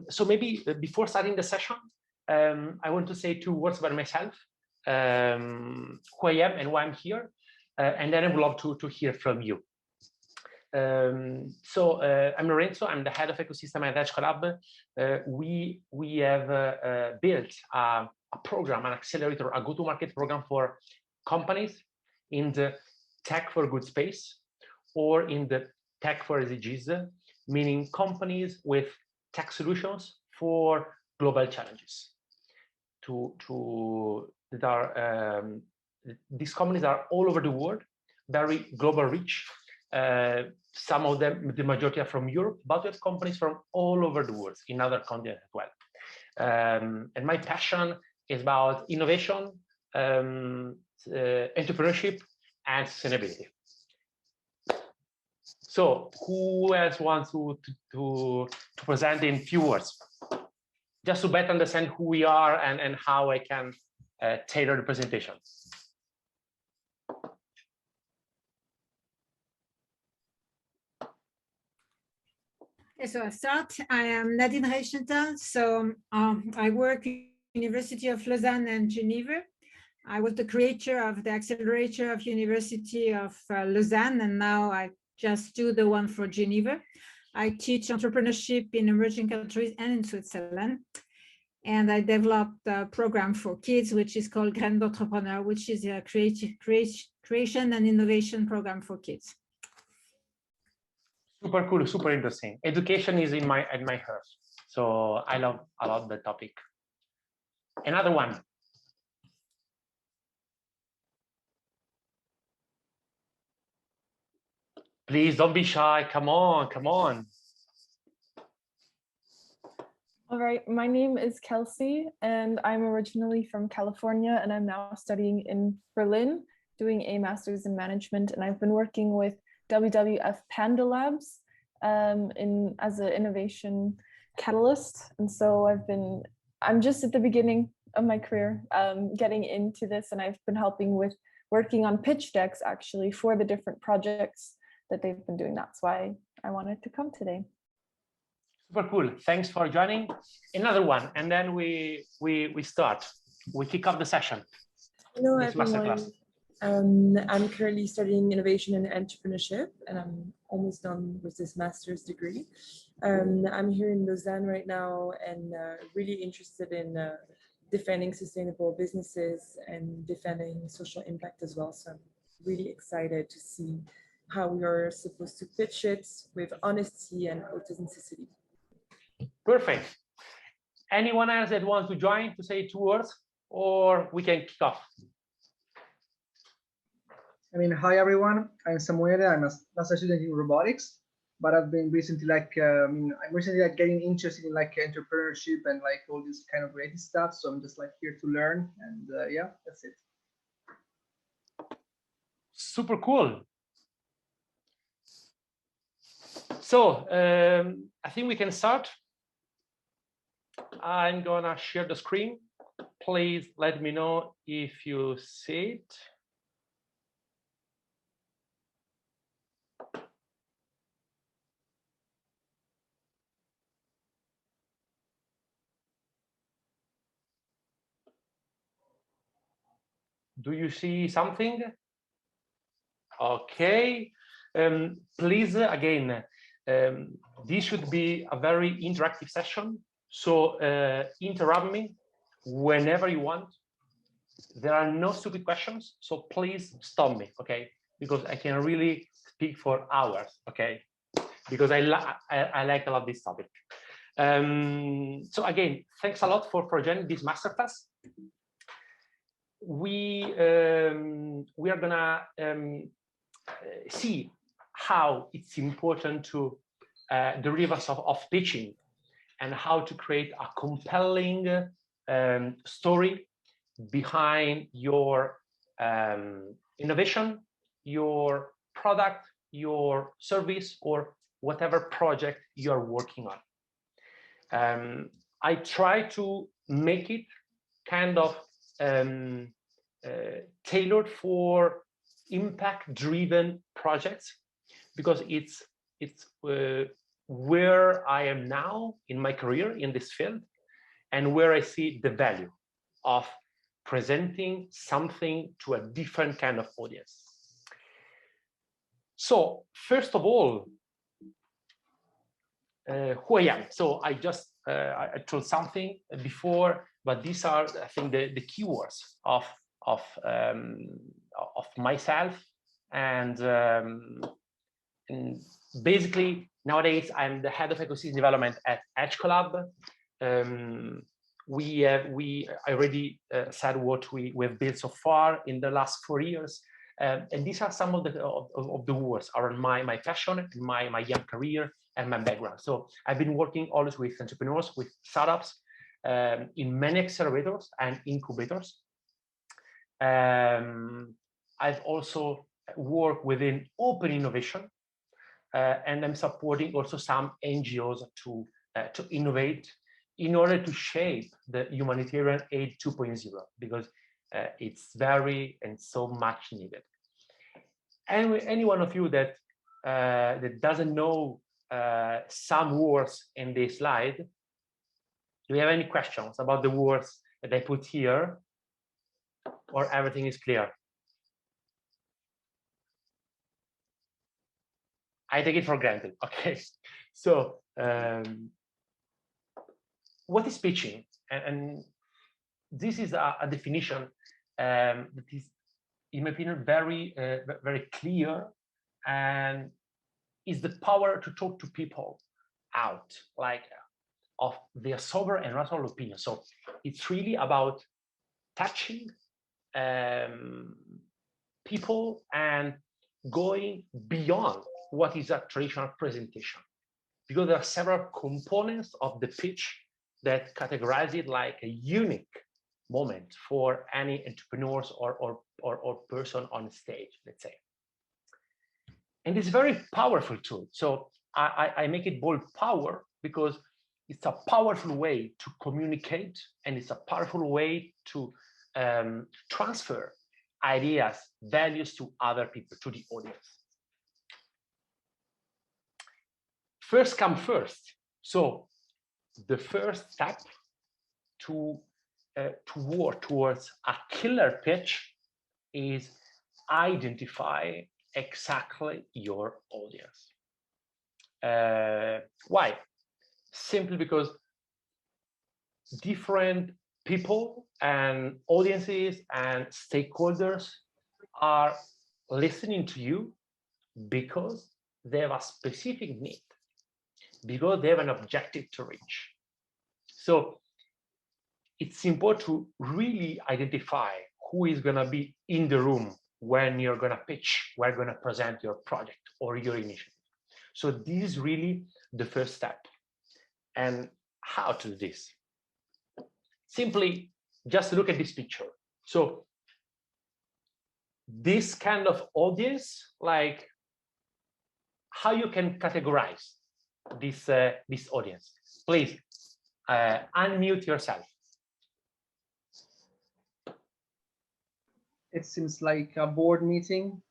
So maybe before starting the session, I want to say 2 words about myself, who I am and why I'm here, and then I would love to hear from you. So I'm Lorenzo. I'm the head of ecosystem at CoLab. We have built a program, an accelerator, a go-to-market program for companies in the tech for good space, or in the tech for SDGs, meaning companies with tech solutions for global challenges. These companies are all over the world, very global reach. Some of them, the majority are from Europe, but we have companies from all over the world in other continents as well. And my passion is about innovation, entrepreneurship, and sustainability. So who else wants to present in few words? Just to better understand who we are and how I can tailor the presentation. Okay, so I start. I am Nadine Reichenthal. So I work at the University of Lausanne and Geneva. I was the creator of the accelerator of University of Lausanne, and now I just do the one for Geneva. I teach entrepreneurship in emerging countries and in Switzerland. And I developed a program for kids, which is called Graines d'Entrepreneur, which is a creation and innovation program for kids. Super cool, super interesting. Education is in my heart, so I love a lot the topic. Another one. Please don't be shy. Come on, come on. All right, my name is Kelsey, and I'm originally from California, and I'm now studying in Berlin, doing a master's in management, and I've been working with WWF Panda Labs as an innovation catalyst. And so I'm just at the beginning of my career getting into this, and I've been helping with working on pitch decks actually for the different projects that they've been doing. That's why I wanted to come today. Super cool. Thanks for joining. Another one, and then we start. We kick off the session. Hello, everyone. I'm currently studying innovation and entrepreneurship, and I'm almost done with this master's degree. I'm here in Lausanne right now, and really interested in defending sustainable businesses and defending social impact as well. So I'm really excited to see how we are supposed to pitch it with honesty and authenticity. Perfect. Anyone else that wants to join to say 2 words, or we can kick off? Hi everyone. I'm Samuele. I'm a master's student in robotics, but I've been recently I'm recently getting interested in entrepreneurship and all this kind of creative stuff. So I'm just here to learn, and yeah, that's it. Super cool. So I think we can start. I'm gonna share the screen. Please let me know if you see it. Do you see something? Okay. Please, again, this should be a very interactive session. So interrupt me whenever you want. There are no stupid questions, so please stop me, okay? Because I can really speak for hours, okay? Because I like a lot this topic. So again, thanks a lot for joining this masterclass. We are gonna see how it's important to derivatives of pitching, and how to create a compelling story behind your innovation, your product, your service, or whatever project you are working on. I try to make it kind of tailored for impact-driven projects, because it's where I am now in my career in this field and where I see the value of presenting something to a different kind of audience. So first of all, who I am. So I just I told something before, but these are, I think, the keywords of myself, and basically nowadays I'm the head of ecosystem development at CoLab. I already said what we've built so far in the last 4 years, and these are some of the words around my passion, my young career, and my background. So I've been working always with entrepreneurs, with startups, in many accelerators and incubators. I've also worked within open innovation, and I'm supporting also some NGOs to innovate in order to shape the humanitarian aid 2.0, because it's very and so much needed. And any one of you that doesn't know some words in this slide, do you have any questions about the words that I put here, or everything is clear? I take it for granted. Okay, so what is pitching? And this is a definition that is, in my opinion, very very clear, and is the power to talk to people out, like, of their sober and rational opinion. So it's really about touching people and going beyond what is a traditional presentation, because there are several components of the pitch that categorize it like a unique moment for any entrepreneurs or person on stage, let's say. And it's very powerful tool. So I make it bold power because it's a powerful way to communicate, and it's a powerful way to transfer ideas, values to other people, to the audience. First come first. So the first step to work towards a killer pitch is identify exactly your audience. Why? Simply because different people and audiences and stakeholders are listening to you because they have a specific need, because they have an objective to reach. So it's important to really identify who is going to be in the room when you're going to pitch, when you're going to present your project or your initiative. So this is really the first step. And how to do this? Simply just look at this picture. So this kind of audience, like, how you can categorize this audience? Please unmute yourself. It seems like a board meeting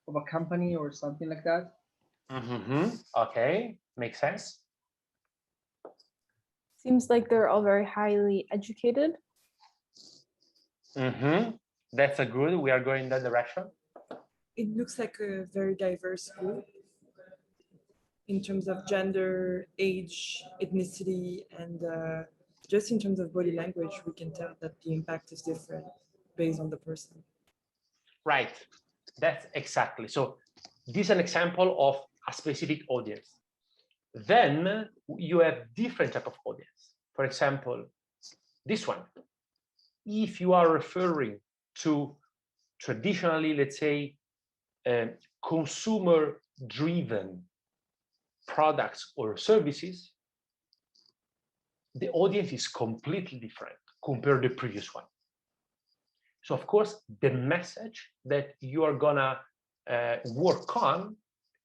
of a company or something like that. Okay, makes sense. Seems like they're all very highly educated. That's a good. We are going in that direction. It looks like a very diverse group in terms of gender, age, ethnicity, and just in terms of body language, we can tell that the impact is different based on the person. Right, that's exactly. So this is an example of a specific audience. Then you have different type of audience. For example, this one. If you are referring to traditionally, let's say, consumer-driven products or services, the audience is completely different compared to the previous one. So of course, the message that you are gonna work on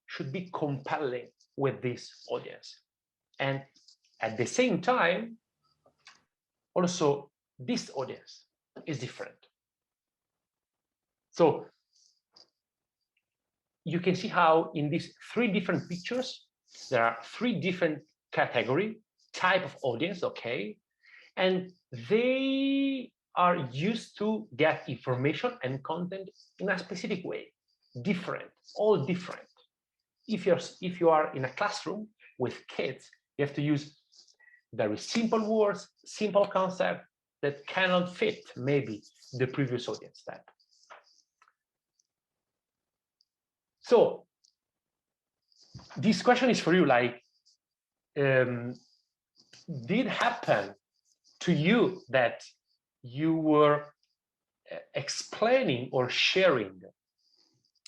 should be compelling with this audience. And at the same time, also, this audience is different. So you can see how in these 3 different pictures, There are 3 different category, type of audience, okay? And they are used to get information and content in a specific way, different, all different. If you are in a classroom with kids, you have to use very simple words, simple concept that cannot fit maybe the previous audience type. So this question is for you, like, did happen to you that you were explaining or sharing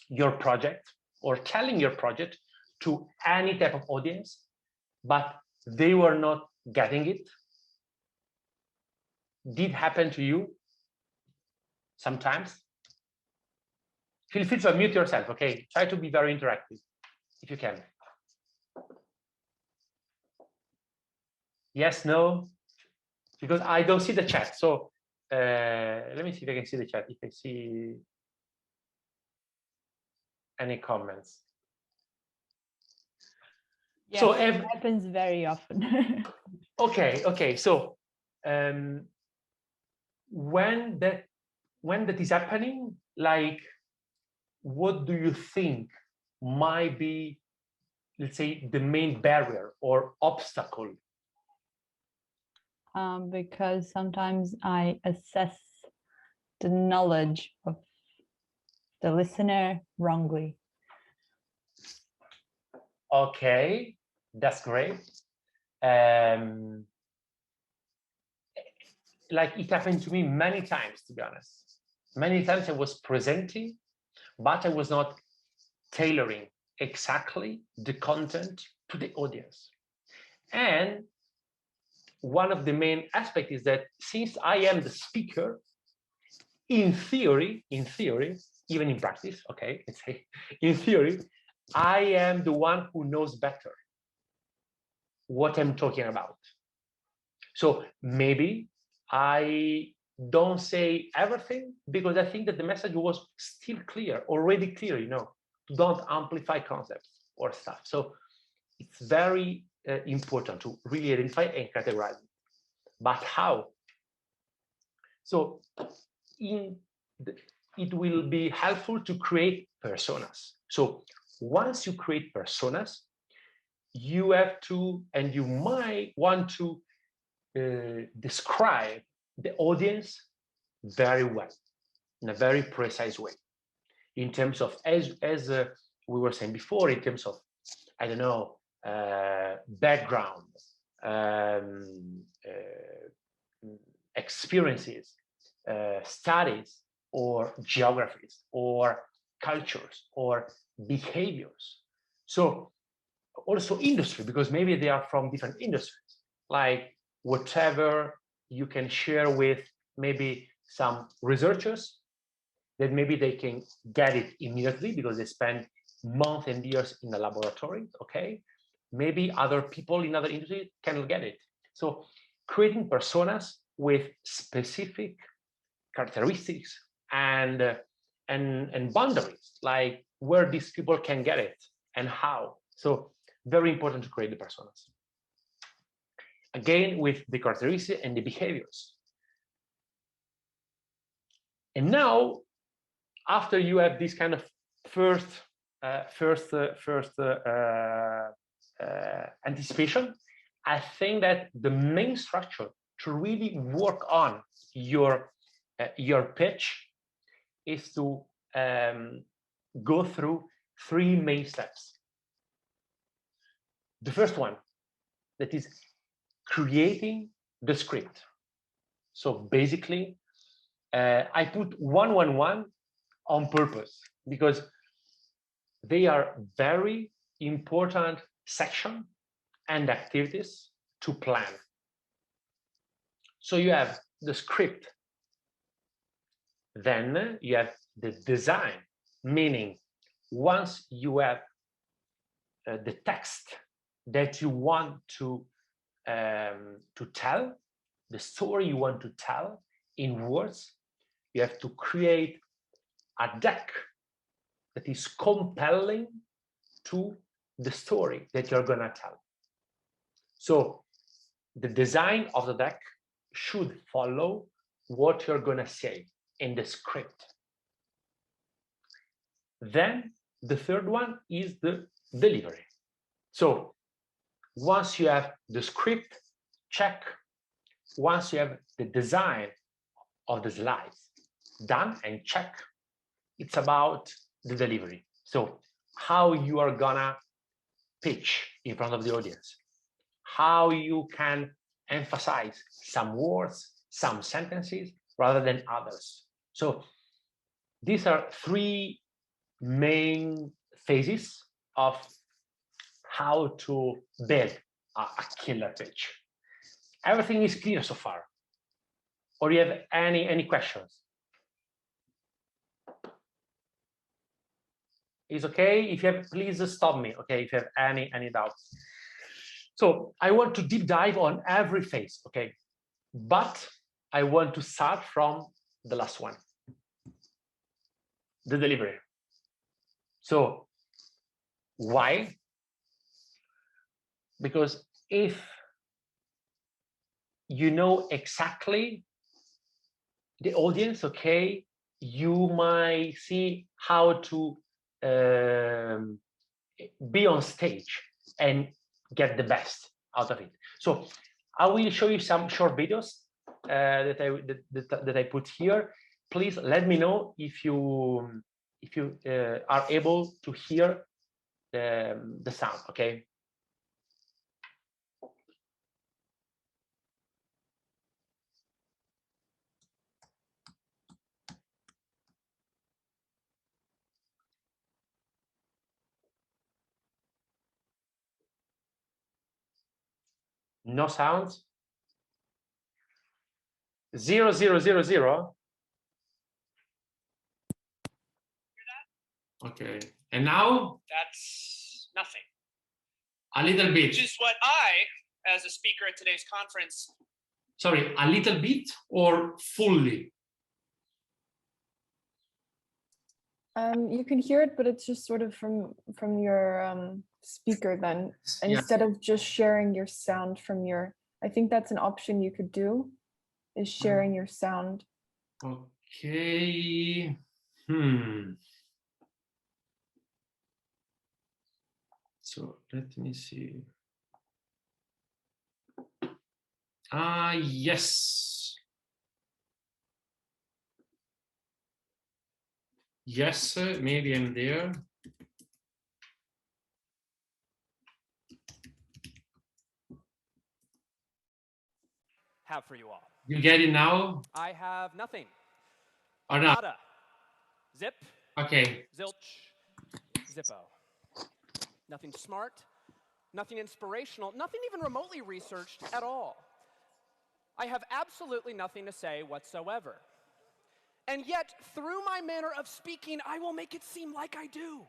your project or telling your project to any type of audience, but they were not getting it? Did happen to you sometimes? Feel free to unmute yourself, okay? Try to be very interactive if you can. Yes, no? Because I don't see the chat. So let me see if I can see the chat, if I see any comments. Yes, so it happens very often. okay. So when that is happening, like, what do you think might be, let's say, the main barrier or obstacle? Because sometimes I assess the knowledge of the listener wrongly. Okay, that's great. Like, it happened to me many times, to be honest. Many times I was presenting, but I was not tailoring exactly the content to the audience. And one of the main aspects is that since I am the speaker, in theory, even in practice, okay, let's say, in theory, I am the one who knows better what I'm talking about. So maybe I don't say everything because I think that the message was still clear, already clear, you know, don't amplify concepts or stuff. So it's very important to really identify and categorize it. But how? So it will be helpful to create personas. So once you create personas, you have to, and you might want to describe the audience very well, in a very precise way, in terms of, as we were saying before, in terms of, I don't know, background, experiences, studies, or geographies, or cultures, or behaviors. So also industry, because maybe they are from different industries, like whatever you can share with maybe some researchers, that maybe they can get it immediately because they spend months and years in the laboratory, okay? Maybe other people in other industries cannot get it. So creating personas with specific characteristics and boundaries, like where these people can get it and how. So very important to create the personas. Again, with the characteristics and the behaviors. And now, after you have this kind of first anticipation, I think that the main structure to really work on your pitch is to go through 3 main steps. The first one, that is creating the script. So basically, I put 111 on purpose because they are very important section and activities to plan. So you have the script, then you have the design, meaning once you have the text that you want to tell, the story you want to tell in words, you have to create a deck that is compelling to the story that you're gonna tell. So the design of the deck should follow what you're gonna say in the script. Then the third one is the delivery. So once you have the script, check. Once you have the design of the slides done and check, it's about the delivery. So how you are gonna pitch in front of the audience, how you can emphasize some words, some sentences rather than others. So these are three main phases of how to build a killer pitch. Everything is clear so far? Or you have any questions? It's okay if you have, please stop me, okay, if you have any doubts. So I want to deep dive on every phase, okay, but I want to start from the last one, the delivery. So why? Because if you know exactly the audience, okay, you might see how to be on stage and get the best out of it. So I will show you some short videos that I put here. Please let me know if you are able to hear the sound, okay? No sounds? 0, 0, 0, 0. Okay, and now? That's nothing. A little bit. Which is what I, as a speaker at today's conference. Sorry, a little bit or fully? You can hear it, but it's just sort of from your speaker then, instead of just sharing your sound from your, I think that's an option you could do, is sharing your sound. Okay. So let me see. Yes. Yes, maybe I'm there. Have for you all. You get it now? I have nothing. Or not? Nada. Zip. Okay. Zilch. Zippo. Nothing smart. Nothing inspirational. Nothing even remotely researched at all. I have absolutely nothing to say whatsoever. And yet, through my manner of speaking, I will make it seem like I do.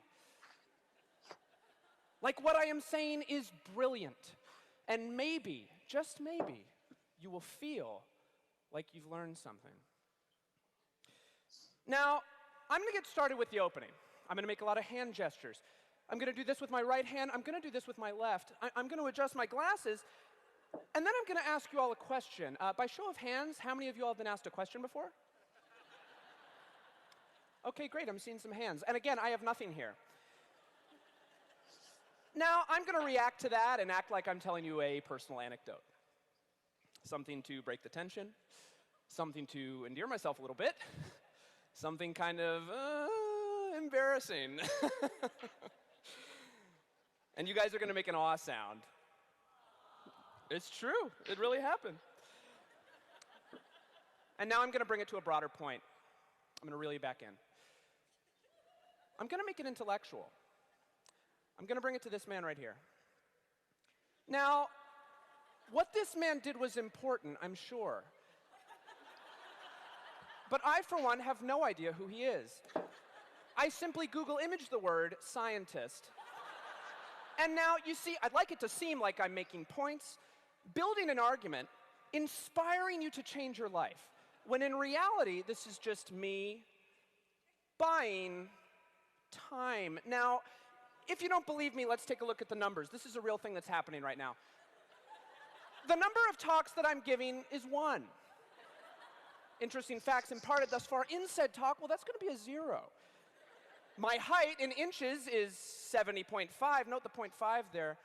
Like what I am saying is brilliant. And maybe, just maybe, you will feel like you've learned something. Now, I'm going to get started with the opening. I'm going to make a lot of hand gestures. I'm going to do this with my right hand. I'm going to do this with my left. I'm going to adjust my glasses. And then I'm going to ask you all a question. By show of hands, how many of you all have been asked a question before? Okay, great. I'm seeing some hands. And again, I have nothing here. Now, I'm going to react to that and act like I'm telling you a personal anecdote. Something to break the tension. Something to endear myself a little bit. Something kind of embarrassing. And you guys are going to make an awe sound. It's true. It really happened. And now I'm going to bring it to a broader point. I'm going to reel you back in. I'm going to make it intellectual. I'm going to bring it to this man right here. Now, what this man did was important, I'm sure. But I, for one, have no idea who he is. I simply Google image the word scientist. And now, you see, I'd like it to seem like I'm making points, building an argument, inspiring you to change your life, when in reality, this is just me buying time. Now, if you don't believe me, let's take a look at the numbers. This is a real thing that's happening right now. The number of talks that I'm giving is 1. Interesting facts imparted thus far in said talk, well, that's going to be a 0. My height in inches is 70.5. Note the 0.5 there.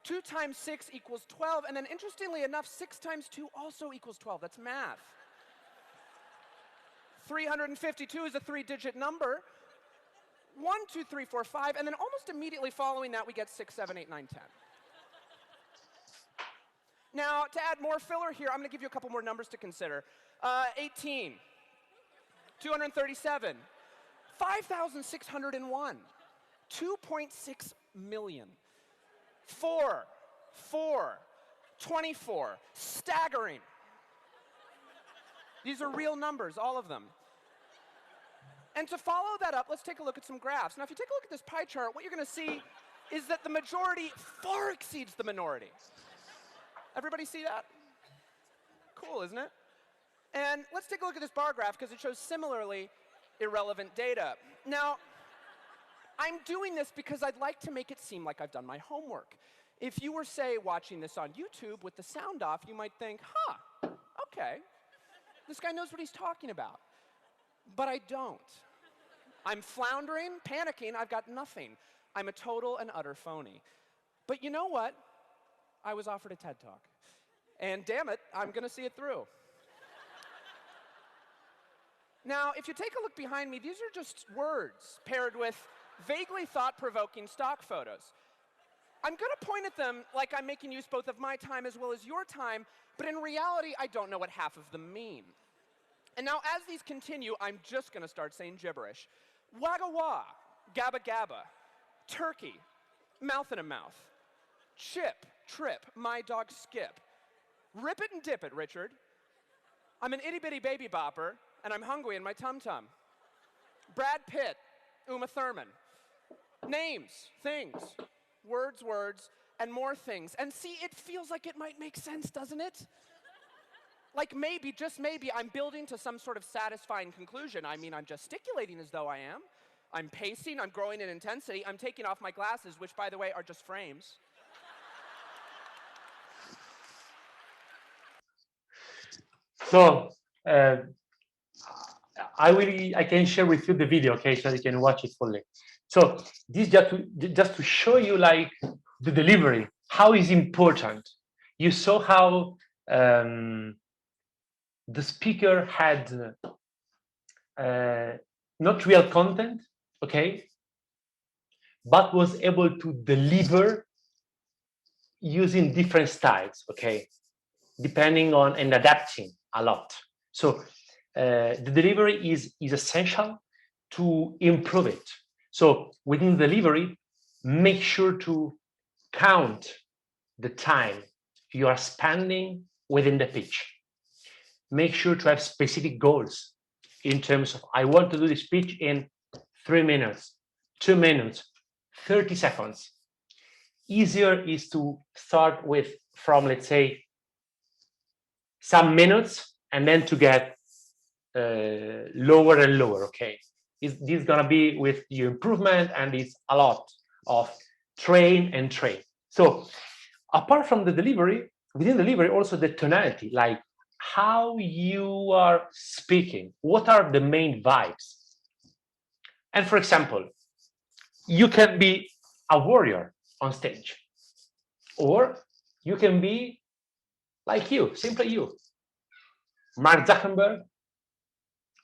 2 times 6 equals 12. And then interestingly enough, 6 times 2 also equals 12. That's math. 352 is a 3-digit number. 1, 2, 3, 4, 5. And then almost immediately following that, we get 6, 7, 8, 9, 10. Now, to add more filler here, I'm going to give you a couple more numbers to consider. 18, 237, 5,601, 2.6 million, 4, 24, staggering. These are real numbers, all of them. And to follow that up, let's take a look at some graphs. Now, if you take a look at this pie chart, what you're going to see is that the majority far exceeds the minority. Everybody see that? Cool, isn't it? And let's take a look at this bar graph because it shows similarly irrelevant data. Now, I'm doing this because I'd like to make it seem like I've done my homework. If you were, say, watching this on YouTube with the sound off, you might think, huh, okay, this guy knows what he's talking about. But I don't. I'm floundering, panicking, I've got nothing. I'm a total and utter phony. But you know what? I was offered a TED Talk. And damn it, I'm going to see it through. Now, if you take a look behind me, these are just words paired with vaguely thought-provoking stock photos. I'm going to point at them like I'm making use both of my time as well as your time, but in reality, I don't know what half of them mean. And now, as these continue, I'm just going to start saying gibberish. Wagga wah, gabba gabba, turkey, mouth in a mouth, chip, trip, my dog Skip. Rip it and dip it, Richard. I'm an itty-bitty baby bopper, and I'm hungry in my tum-tum. Brad Pitt, Uma Thurman. Names, things, words, and more things. And see, it feels like it might make sense, doesn't it? Like maybe, just maybe, I'm building to some sort of satisfying conclusion. I mean, I'm gesticulating as though I am. I'm pacing, I'm growing in intensity. I'm taking off my glasses, which, by the way, are just frames. So I can share with you the video, okay, so you can watch it fully. So this just to show you like the delivery, how is important. You saw how the speaker had not real content, okay, but was able to deliver using different styles, okay, depending on and adapting a lot. So the delivery is essential to improve it. So within the delivery, make sure to count the time you are spending within the pitch. Make sure to have specific goals in terms of, I want to do this pitch in 3 minutes, 2 minutes, 30 seconds. Easier is to start from, let's say, some minutes, and then to get lower and lower, okay? This is gonna be with your improvement, and it's a lot of train and train. So apart from the delivery, within delivery, also the tonality, like how you are speaking, what are the main vibes? And for example, you can be a warrior on stage, or you can be like you, simply you, Mark Zuckerberg,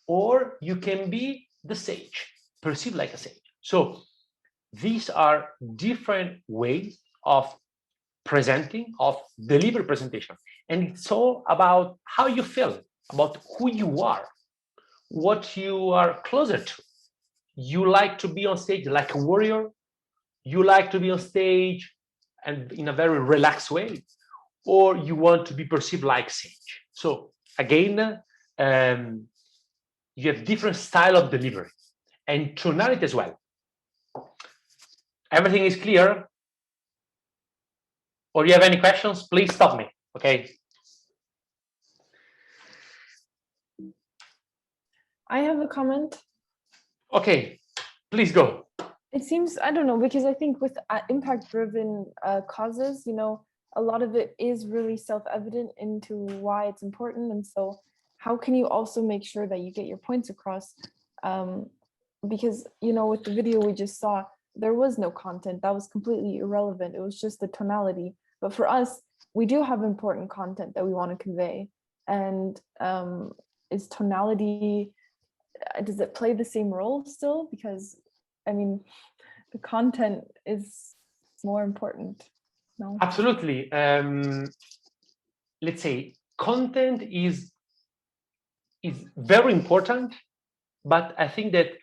or you can be the sage, perceived like a sage. So these are different ways of presenting, of deliver presentation. And it's all about how you feel, about who you are, what you are closer to. You like to be on stage like a warrior, you like to be on stage and in a very relaxed way, or you want to be perceived like sage. So again, you have different style of delivery and tonality as well. Everything is clear? Or you have any questions, please stop me, okay? I have a comment. Okay, please go. It seems, I don't know, because I think with impact-driven causes, you know, a lot of it is really self-evident into why it's important. And so how can you also make sure that you get your points across? Because, you know, with the video we just saw, there was no content that was completely irrelevant. It was just the tonality. But for us, we do have important content that we want to convey. And is tonality, does it play the same role still? Because, I mean, the content is more important. No? Absolutely. Let's say content is very important, but I think that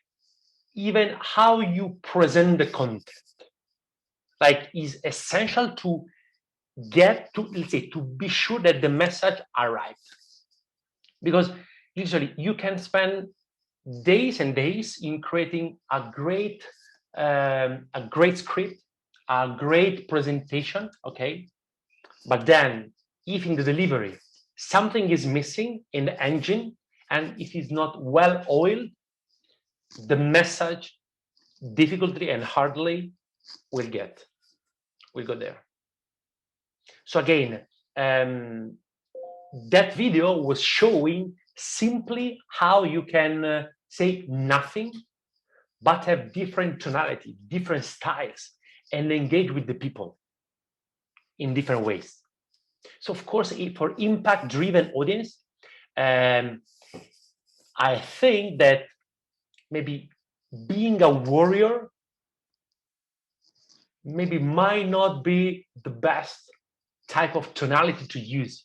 even how you present the content, like, is essential to get to, let's say, to be sure that the message arrives. Because usually you can spend days and days in creating a great script, a great presentation, okay? But then if in the delivery something is missing in the engine and if it's not well oiled, the message difficultly and hardly will go there. So again, that video was showing simply how you can say nothing, but have different tonality, different styles, and engage with the people in different ways. So of course, for impact-driven audience, I think that maybe being a warrior maybe might not be the best type of tonality to use,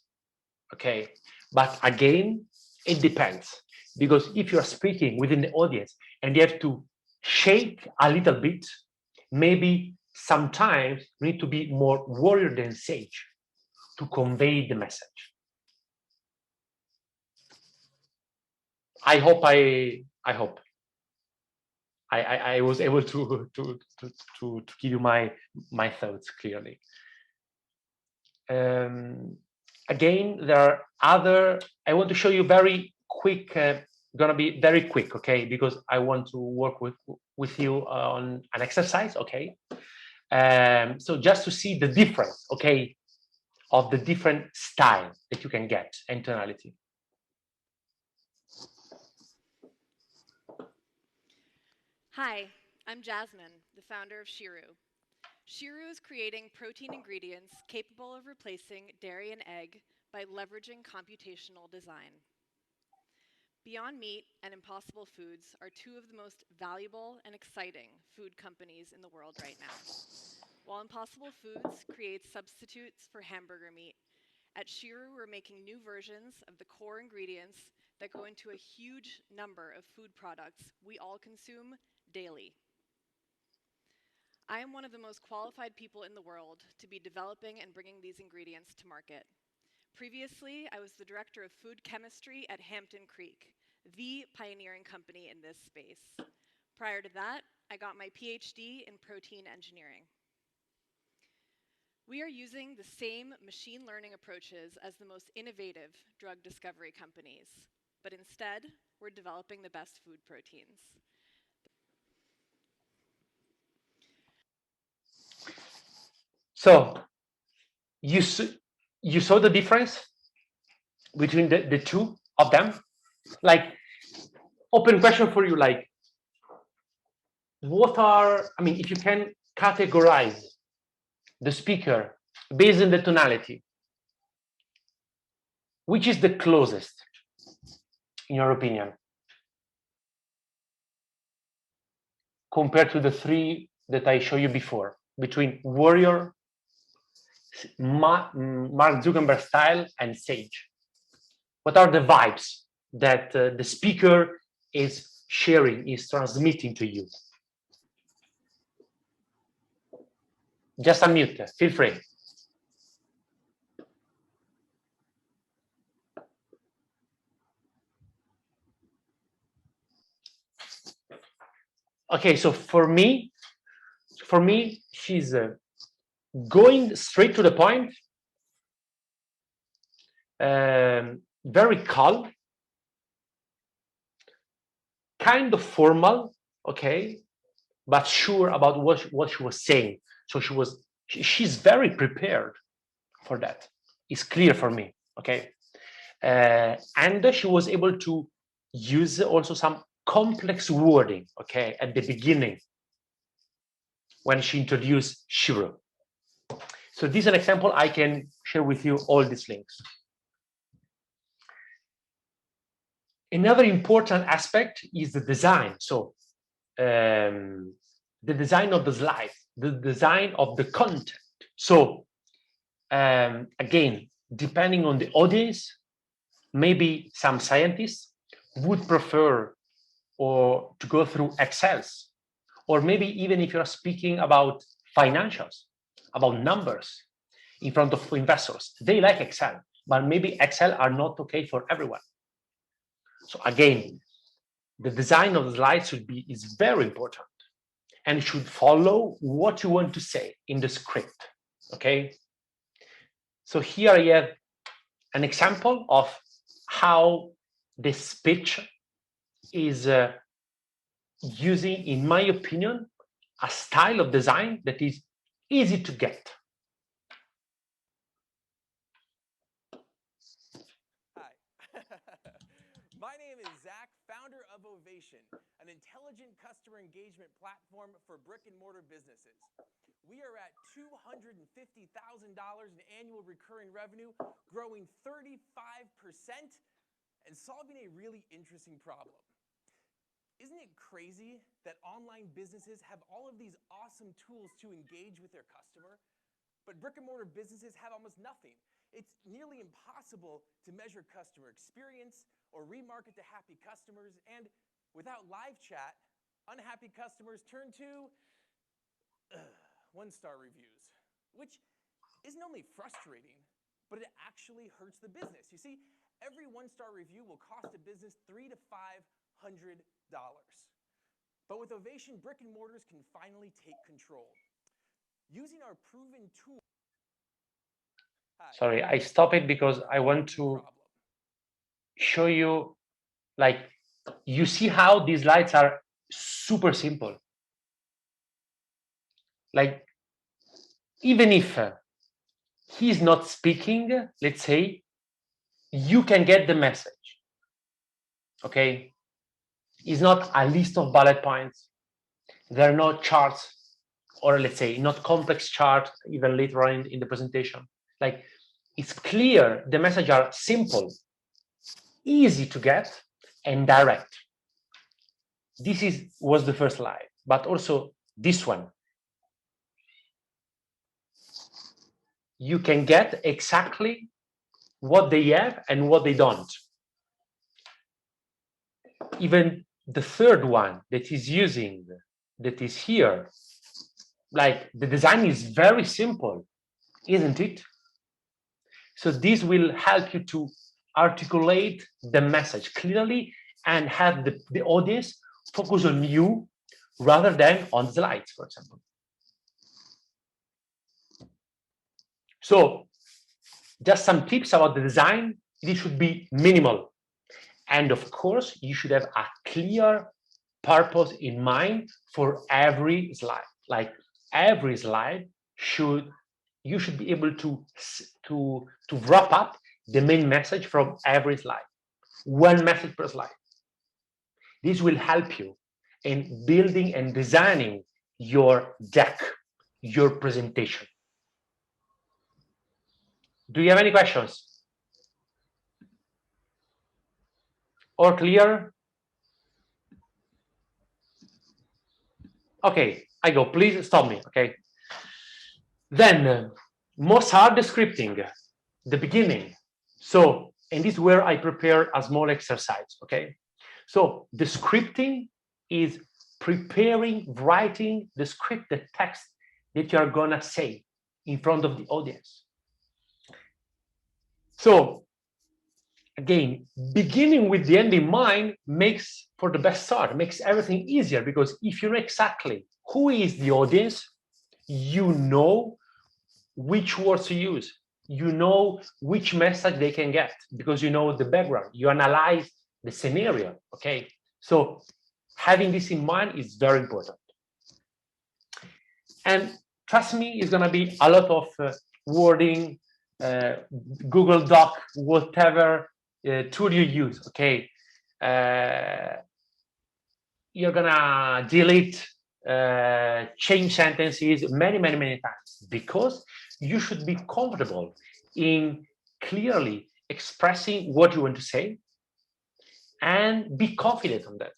okay? But again, it depends, because if you're speaking within the audience and you have to shake a little bit, maybe sometimes you need to be more warrior than sage to convey the message. I hope I was able to give you my thoughts clearly. Again, there are other. I want to show you very quick. Gonna be very quick, okay? Because I want to work with you on an exercise, okay? So just to see the difference, okay, of the different style that you can get and tonality. Hi, I'm Jasmine, the founder of Shiru. Shiru is creating protein ingredients capable of replacing dairy and egg by leveraging computational design. Beyond Meat and Impossible Foods are two of the most valuable and exciting food companies in the world right now. While Impossible Foods creates substitutes for hamburger meat, at Shiru we're making new versions of the core ingredients that go into a huge number of food products we all consume daily. I am one of the most qualified people in the world to be developing and bringing these ingredients to market. Previously, I was the director of food chemistry at Hampton Creek, the pioneering company in this space. Prior to that, I got my PhD in protein engineering. We are using the same machine learning approaches as the most innovative drug discovery companies, but instead, we're developing the best food proteins. So you saw the difference between the two of them? Like, open question for you, like, what are, I mean, if you can categorize the speaker based on the tonality, which is the closest, in your opinion, compared to the three that I showed you before, between warrior, Mark Zuckerberg style, and sage? What are the vibes that the speaker is sharing, is transmitting to you? Just unmute, feel free. Okay, so for me, she's going straight to the point, very calm, kind of formal, okay, but sure about what she was saying. So she's very prepared for that. It's clear for me, okay? And she was able to use also some complex wording, okay, at the beginning when she introduced Shiro. So this is an example. I can share with you all these links. Another important aspect is the design. So the design of the slide, the design of the content. So again, depending on the audience, maybe some scientists would prefer or to go through Excels, or maybe even if you're speaking about financials, about numbers in front of investors, they like Excel, but maybe Excel are not okay for everyone. So again, the design of the slides is very important and should follow what you want to say in the script, okay? So here I have an example of how the speech is using, in my opinion, a style of design that is easy to get. Hi, my name is Zach, founder of Ovation, an intelligent customer engagement platform for brick and mortar businesses. We are at $250,000 in annual recurring revenue, growing 35% and solving a really interesting problem. Isn't it crazy that online businesses have all of these awesome tools to engage with their customer, but brick and mortar businesses have almost nothing? It's nearly impossible to measure customer experience or remarket to happy customers, and without live chat, unhappy customers turn to one-star reviews, which isn't only frustrating, but it actually hurts the business. You see, every one-star review will cost a business $300 to $500. But with Ovation, brick and mortars can finally take control. Using our proven tool. Sorry, I stop it because I want to show you, like, you see how these slides are super simple. Like, even if he's not speaking, let's say, you can get the message, okay? It's not a list of bullet points. There are no charts, or let's say not complex charts, even later on in the presentation. Like, it's clear, the messages are simple, easy to get, and direct. This was the first slide, but also this one. You can get exactly what they have and what they don't. Even the third one that is here, like, the design is very simple, isn't it? So this will help you to articulate the message clearly and have the audience focus on you rather than on the slides, for example. So just some tips about the design. It should be minimal. And of course, you should have a clear purpose in mind for every slide. Like, every slide you should be able to wrap up the main message from every slide. One message per slide. This will help you in building and designing your deck, your presentation. Do you have any questions? All clear? Okay, I go. Please stop me, okay? Then, most hard the scripting, the beginning. So, and this is where I prepare a small exercise, okay? So, the scripting is writing the script, the text that you are gonna say in front of the audience. So, again, beginning with the end in mind makes for the best start, makes everything easier, because if you know exactly who is the audience, you know which words to use, you know which message they can get, because you know the background, you analyze the scenario, okay? So having this in mind is very important. And trust me, it's going to be a lot of wording, Google Doc, whatever tool you use, okay? You're going to delete, change sentences many times, because you should be comfortable in clearly expressing what you want to say and be confident on that.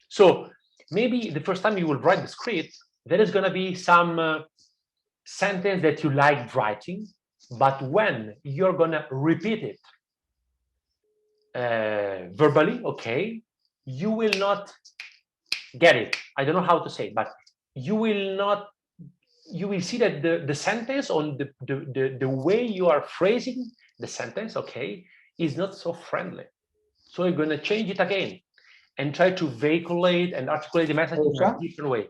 So maybe the first time you will write the script, there is going to be some sentence that you like writing, but when you're going to repeat it verbally, okay, you will not get it. I don't know how to say it, but you will see that the sentence on the way you are phrasing the sentence, okay, is not so friendly. So you're going to change it again and try to vehiculate and articulate the message in a different way.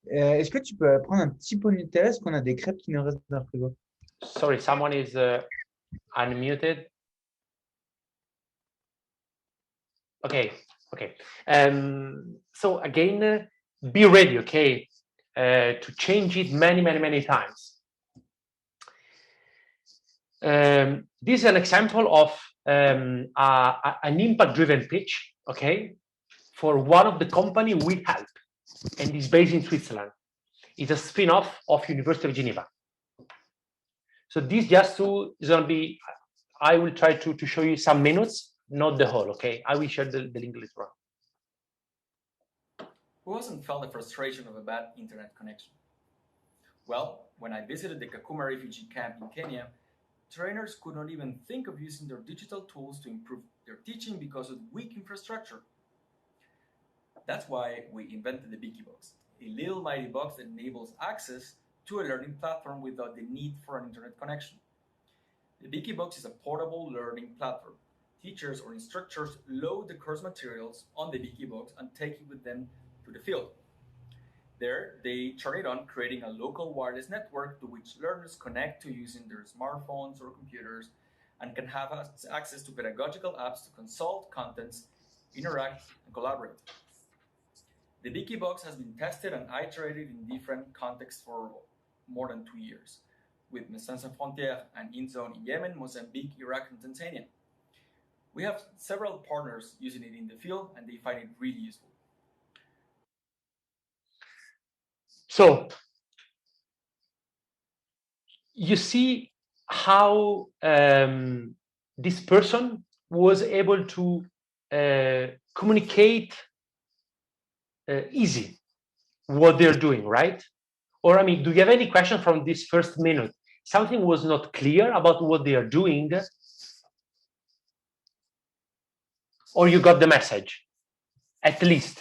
Est-ce que tu peux prendre un petit pot de Nutella? Est-ce qu'on a des crêpes qui nous restent dans le frigo? Sorry, someone is unmuted. Okay. So again, be ready, okay, to change it many times. This is an example of an impact-driven pitch, okay, for one of the company we help, and is based in Switzerland. It's a spin-off of University of Geneva. So this just to is going to be, I will try to show you some minutes, not the whole, okay? I will share the link later on. Who hasn't felt the frustration of a bad internet connection? Well, when I visited the Kakuma refugee camp in Kenya, trainers could not even think of using their digital tools to improve their teaching because of weak infrastructure. That's why we invented the Wikibox, a little mighty box that enables access to a learning platform without the need for an internet connection. The Wikibox is a portable learning platform. Teachers or instructors load the course materials on the Wikibox and take it with them to the field. There, they turn it on, creating a local wireless network to which learners connect to using their smartphones or computers, and can have access to pedagogical apps to consult contents, interact, and collaborate. The Wikibox has been tested and iterated in different contexts for more than 2 years, with Médecins Sans Frontières and InZone in Yemen, Mozambique, Iraq, and Tanzania. We have several partners using it in the field, and they find it really useful. So you see how this person was able to communicate easy what they're doing, right? Or, I mean, do you have any question from this first minute? Something was not clear about what they are doing? Or you got the message, at least?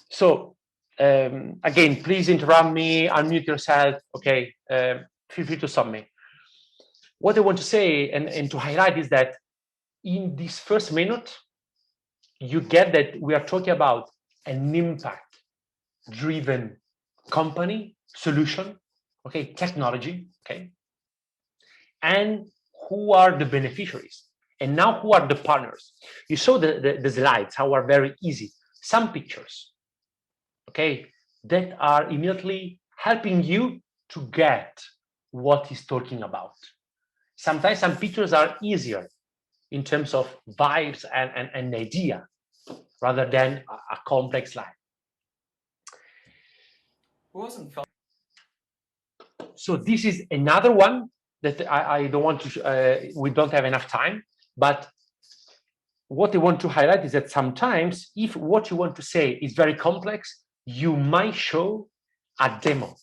So, again, please interrupt me, unmute yourself, okay? Feel free to stop me. What I want to say and to highlight is that in this first minute, you get that we are talking about an impact-driven company, solution, okay, technology, okay? And who are the beneficiaries? And now who are the partners? You saw the slides, how are very easy. Some pictures, okay, that are immediately helping you to get what he's talking about. Sometimes some pictures are easier in terms of vibes and an idea rather than a complex slide. So this is another one that I don't want to, we don't have enough time, but what I want to highlight is that sometimes if what you want to say is very complex, you might show a demo,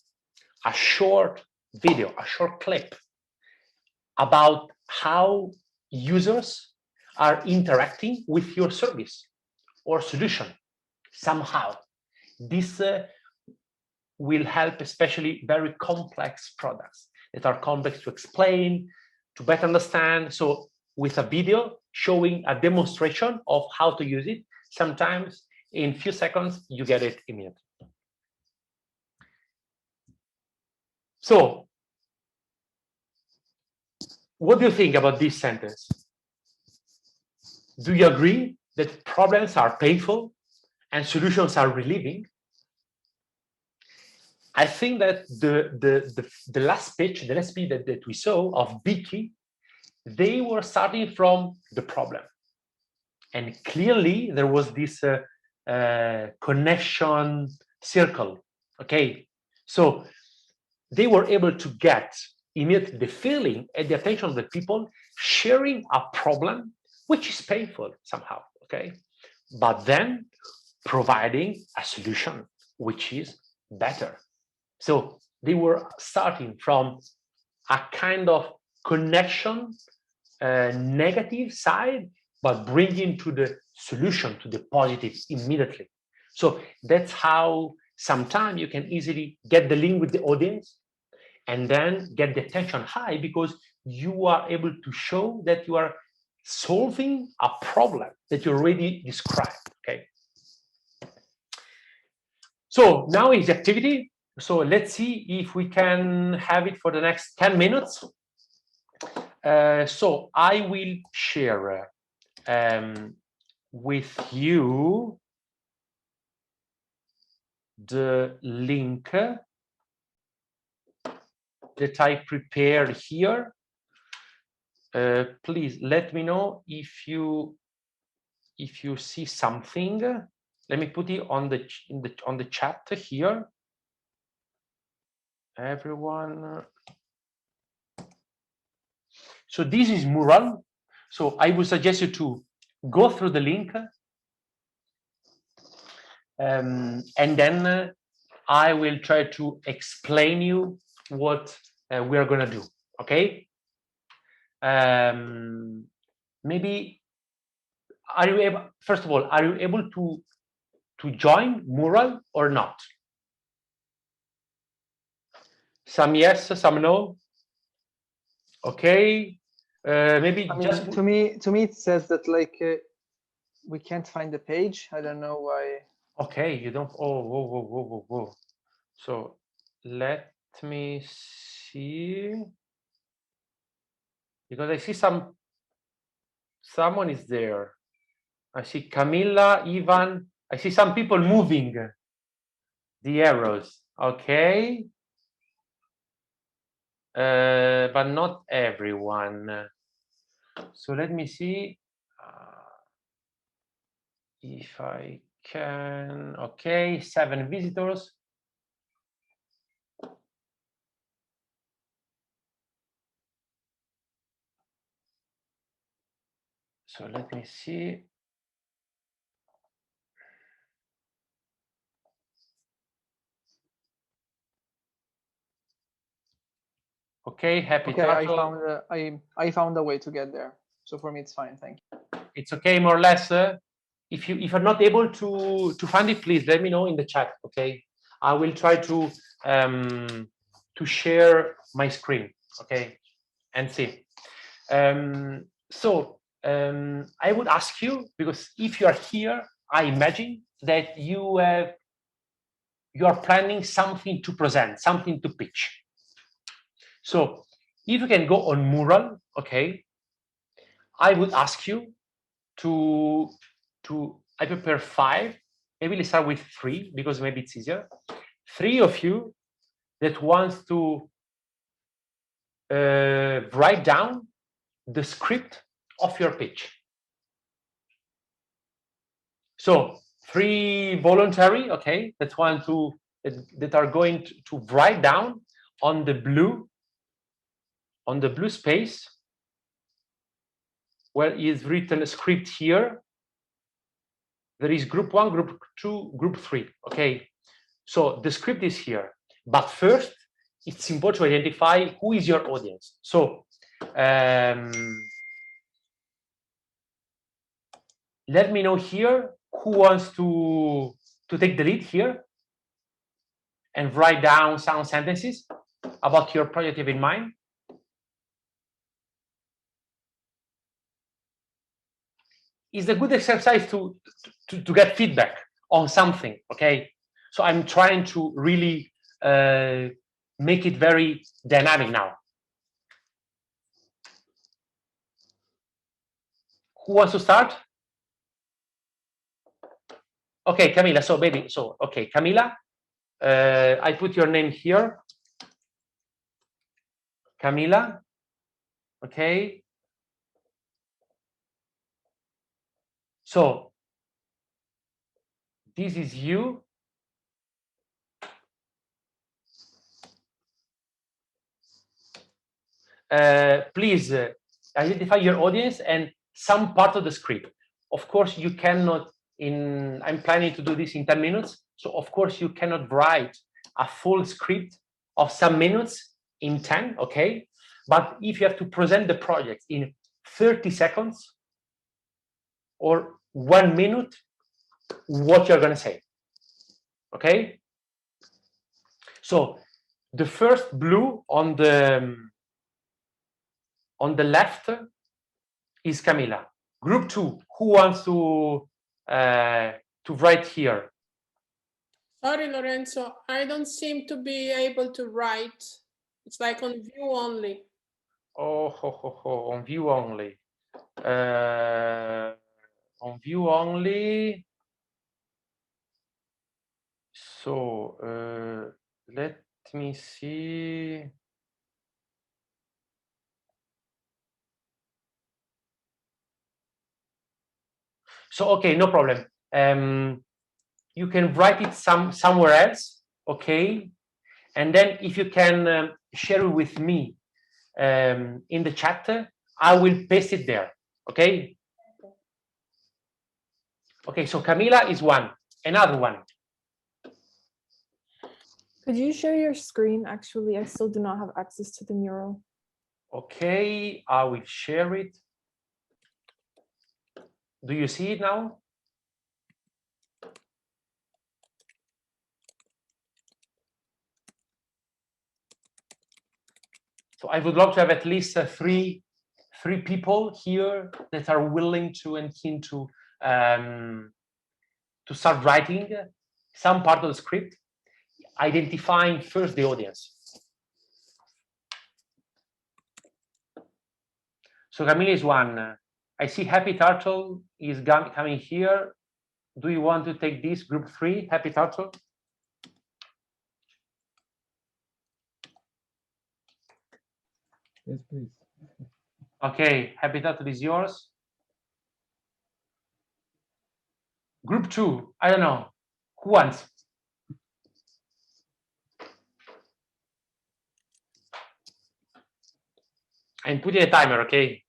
a short video, a short clip about how users are interacting with your service or solution somehow. This will help especially very complex products that are complex to explain, to better understand. So with a video showing a demonstration of how to use it, sometimes in few seconds, you get it immediately. So what do you think about this sentence? Do you agree that problems are painful and solutions are relieving, I think that the last pitch, that we saw of Vicky, they were starting from the problem. And clearly there was this connection circle, okay? So they were able to get immediately the feeling and the attention of the people sharing a problem, which is painful somehow, okay? But then providing a solution, which is better. So they were starting from a kind of connection, negative side, but bringing to the solution, to the positive immediately. So that's how sometimes you can easily get the link with the audience and then get the attention high, because you are able to show that you are solving a problem that you already described, okay? So now is the activity. So let's see if we can have it for the next 10 minutes. So I will share with you the link that I prepared here. Please let me know if you see something. Let me put it on the chat here. Everyone. So this is mural. So I would suggest you to go through the link, and then I will try to explain you what we are going to do. Okay. Maybe are you able? First of all, are you able to join mural or not? Some yes, some no. Okay. Maybe I mean, just to me it says that like we can't find the page. I don't know why. Okay, you don't. Oh, whoa. So let me see, because I see someone is there. I see Camilla, Ivan. I see some people moving the arrows. Okay, but not everyone. So let me see if I can. Okay, 7 visitors. So let me see. Okay, happy. Okay, I found a way to get there. So for me, it's fine. Thank you. It's okay, more or less. If you're not able to find it, please let me know in the chat. Okay, I will try to share my screen. Okay, and see. So I would ask you, because if you are here, I imagine that you are planning something to present, something to pitch. So if you can go on mural, okay, I would ask you to I prepare 5. Maybe let's start with 3, because maybe it's easier. 3 of you that wants to write down the script of your pitch. So 3 voluntary, okay, that want to that are going to write down on the blue space where is written a script here. There is group 1, group 2, group 3. Okay, so the script is here, but first it's important to identify who is your audience. So let me know here who wants to take the lead here and write down some sentences about your project you have in mind. It's a good exercise to get feedback on something. Okay, so I'm trying to really make it very dynamic now. Who wants to start? Okay, Camila. So baby. So okay, Camila. I put your name here. Camila. Okay. So this is you. Please identify your audience and some part of the script. Of course, you cannot. I'm planning to do this in 10 minutes. So of course, you cannot write a full script of some minutes in 10. Okay. But if you have to present the project in 30 seconds or 1 minute, what you're going to say. Okay. So the first blue on the left is Camila. Group 2, who wants to write here? Sorry, Lorenzo, I don't seem to be able to write. It's like on view only. Oh, on view only. On view only. So let me see. So okay, no problem. You can write it somewhere else, okay? And then if you can share it with me in the chat, I will paste it there, okay? Okay, so Camila is one. Another one. Could you share your screen? Actually, I still do not have access to the mural. Okay, I will share it. Do you see it now? So I would love to have at least three people here that are willing to and keen to start writing some part of the script, identifying first the audience. So Camila is one. I see Happy Turtle is coming here. Do you want to take this group 3, Happy Turtle? Yes, please. Okay, Happy Turtle is yours. Group 2, I don't know. Who wants? I'm putting a timer, okay?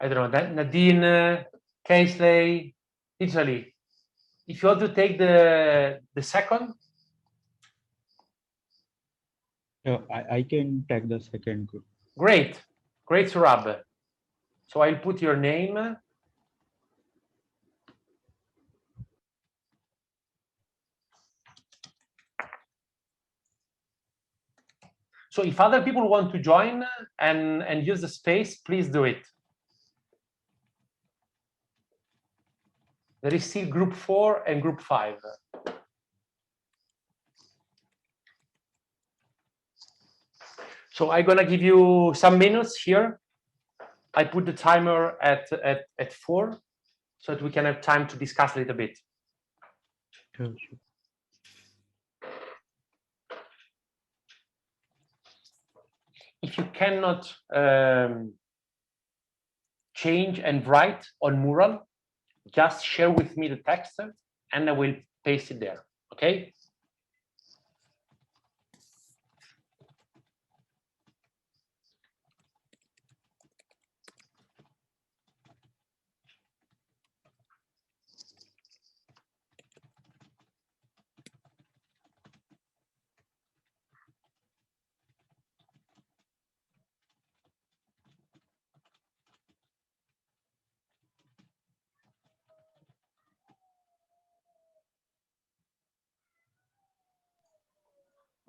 I don't know, Nadine, Kaisley, Italy. If you want to take the second. I can take the second group. Great, Surab. So I'll put your name. So if other people want to join and use the space, please do it. There is still group 4 and group 5. So I'm gonna give you some minutes here. I put the timer at 4 so that we can have time to discuss a little bit. Sure. If you cannot change and write on mural, just share with me the text and I will paste it there, okay?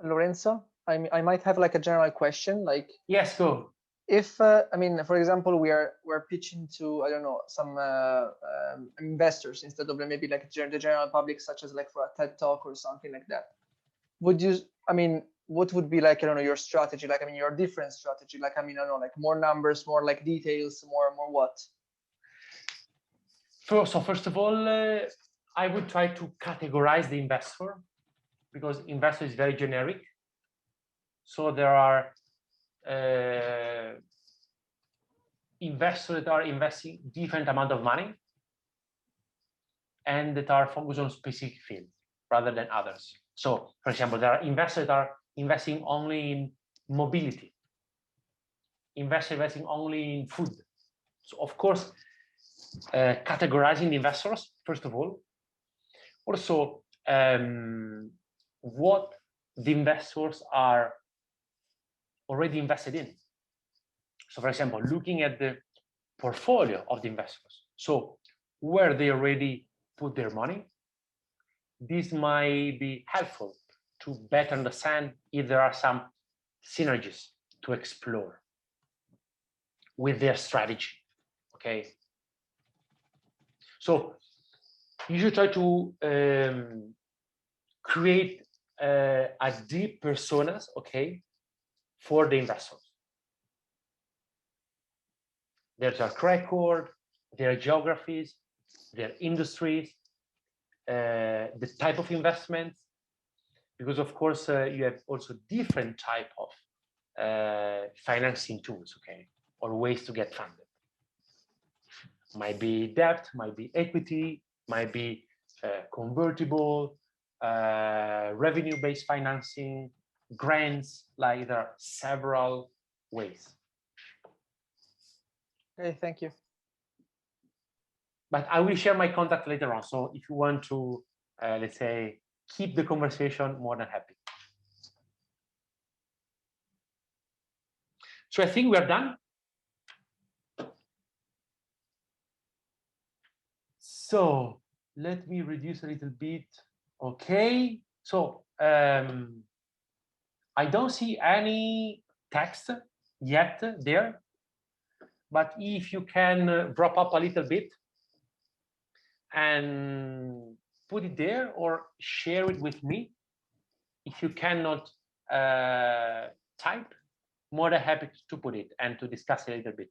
Lorenzo? I might have like a general question, like yes, go. If I mean, for example, we're pitching to, I don't know, some investors instead of maybe like the general public, such as like for a TED talk or something like that. Would you, I mean, what would be like, I don't know, your strategy? Like, I mean, your different strategy. Like, I mean, I don't know, like more numbers, more like details, more what? So first of all, I would try to categorize the investor, because investor is very generic. So there are investors that are investing different amount of money and that are focused on specific fields rather than others. So, for example, there are investors that are investing only in mobility, investors investing only in food. So, of course, categorizing the investors, first of all. Also, what the investors are already invested in. So, for example, looking at the portfolio of the investors. So, where they already put their money, this might be helpful to better understand if there are some synergies to explore with their strategy. Okay. So you should try to create a deep personas, okay, for the investors. Their track record, their geographies, their industries, the type of investments, because of course you have also different type of financing tools, okay, or ways to get funded. Might be debt, might be equity, might be convertible, revenue-based financing, grants. Like there are several ways. Okay, thank you. But I will share my contact later on. So if you want to, let's say, keep the conversation, more than happy. So I think we are done. So let me reduce a little bit. Okay. So I don't see any text yet there, but if you can drop up a little bit and put it there or share it with me. If you cannot type, more than happy to put it and to discuss a little bit.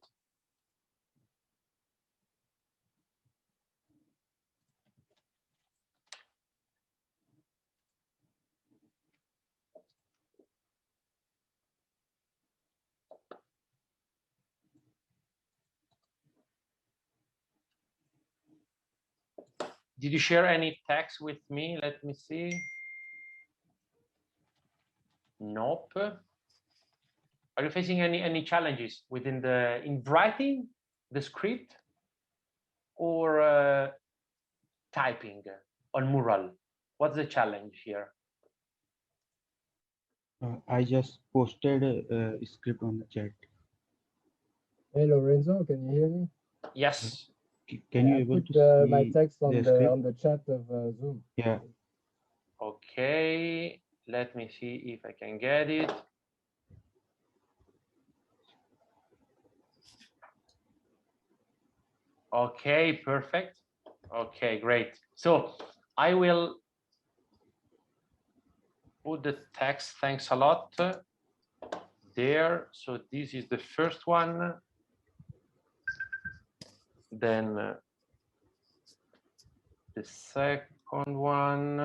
Did you share any text with me? Let me see. Nope. Are you facing any challenges within in writing the script or typing on Mural? What's the challenge here? I just posted a script on the chat. Hey Lorenzo, can you hear me? Yes. Can you I able put to see my text on the chat of Zoom. Yeah. Okay. Let me see if I can get it. Okay, perfect. Okay, great. So I will put the text, thanks a lot, there. So this is the first one. Then the second one.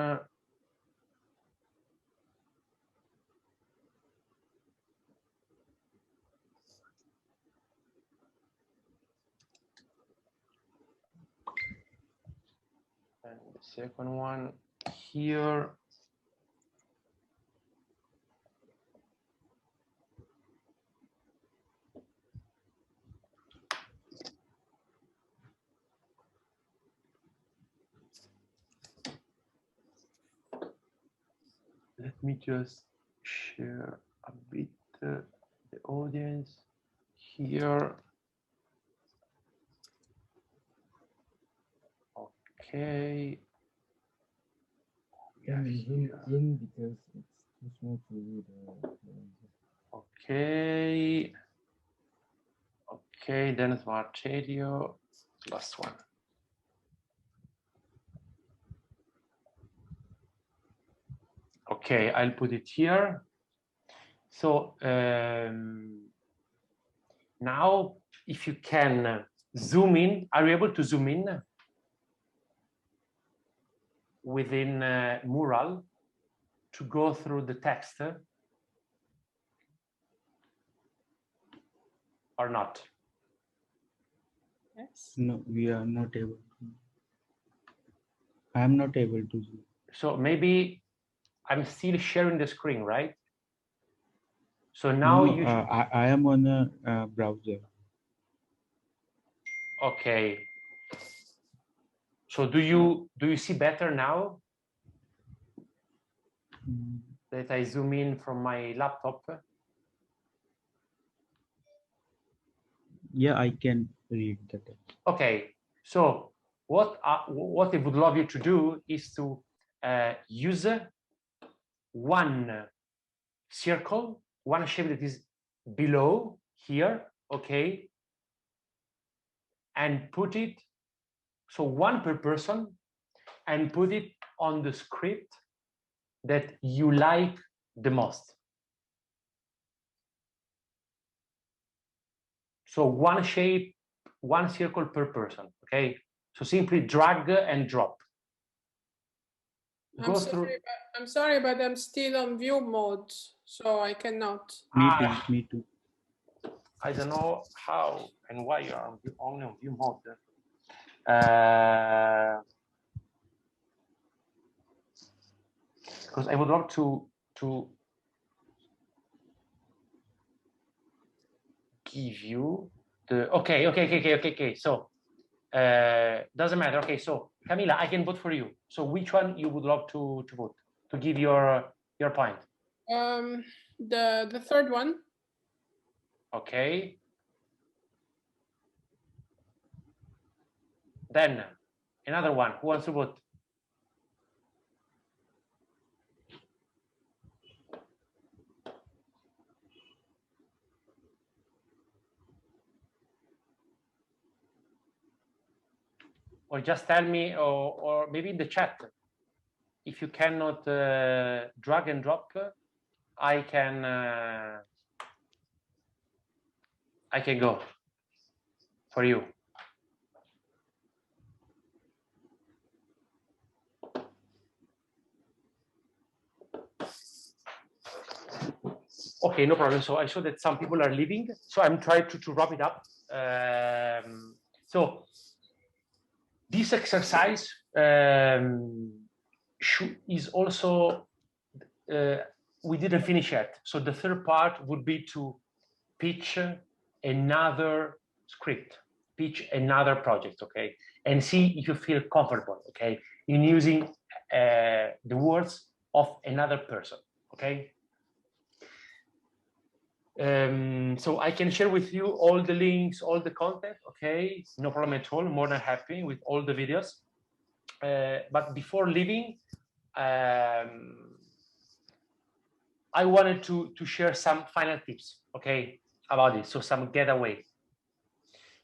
And the second one here. Let me just share a bit the audience here. Okay. Can you zoom in because it's Just want to read the Okay. Okay, then Smart Radio, last one. Okay, I'll put it here. So now, if you can zoom in, are you able to zoom in within Mural to go through the text or not? Yes. No, we are not able to. I am not able to. So maybe I'm still sharing the screen, right? So now No, you I am on a browser. okay. So do you see better now that I zoom in from my laptop? Yeah, I can read the text. Okay. So what I would love you to do is to use one circle, one shape that is below here, okay, and put it, so one per person, and put it on the script that you like the most. So one shape, one circle per person, okay? So simply drag and drop. I'm sorry, but I'm still on view mode, so I cannot. Me too. I don't know how and why you are only on view mode. Because I would love to give you the okay. So doesn't matter. Okay, so Camila, I can vote for you. So which one you would love to vote to give your point? The third one. Okay. Then another one. Who wants to vote? Or just tell me, or maybe in the chat. If you cannot drag and drop, I can go for you. Okay, no problem. So I saw that some people are leaving, so I'm trying to wrap it up. So this exercise is also, we didn't finish yet. So the third part would be to pitch another script, pitch another project, okay? And see if you feel comfortable, okay, in using the words of another person, okay? So I can share with you all the links, all the content, okay? No problem at all, more than happy with all the videos. But before leaving, I wanted to share some final tips, okay, about it, so some getaway.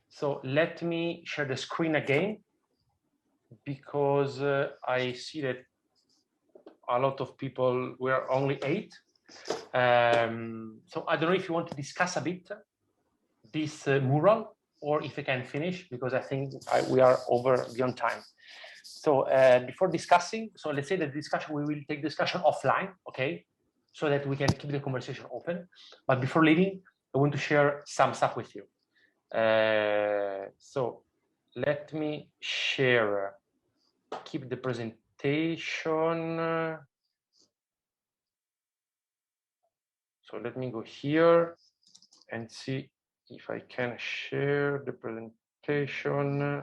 So let me share the screen again, because I see that a lot of people, we're only 8. So I don't know if you want to discuss a bit this mural, or if I can finish, because I think we are over beyond time. So before discussing, so let's say that discussion, we will take discussion offline, okay, so that we can keep the conversation open. But before leaving, I want to share some stuff with you. So let me share, keep the presentation. So let me go here and see if I can share the presentation.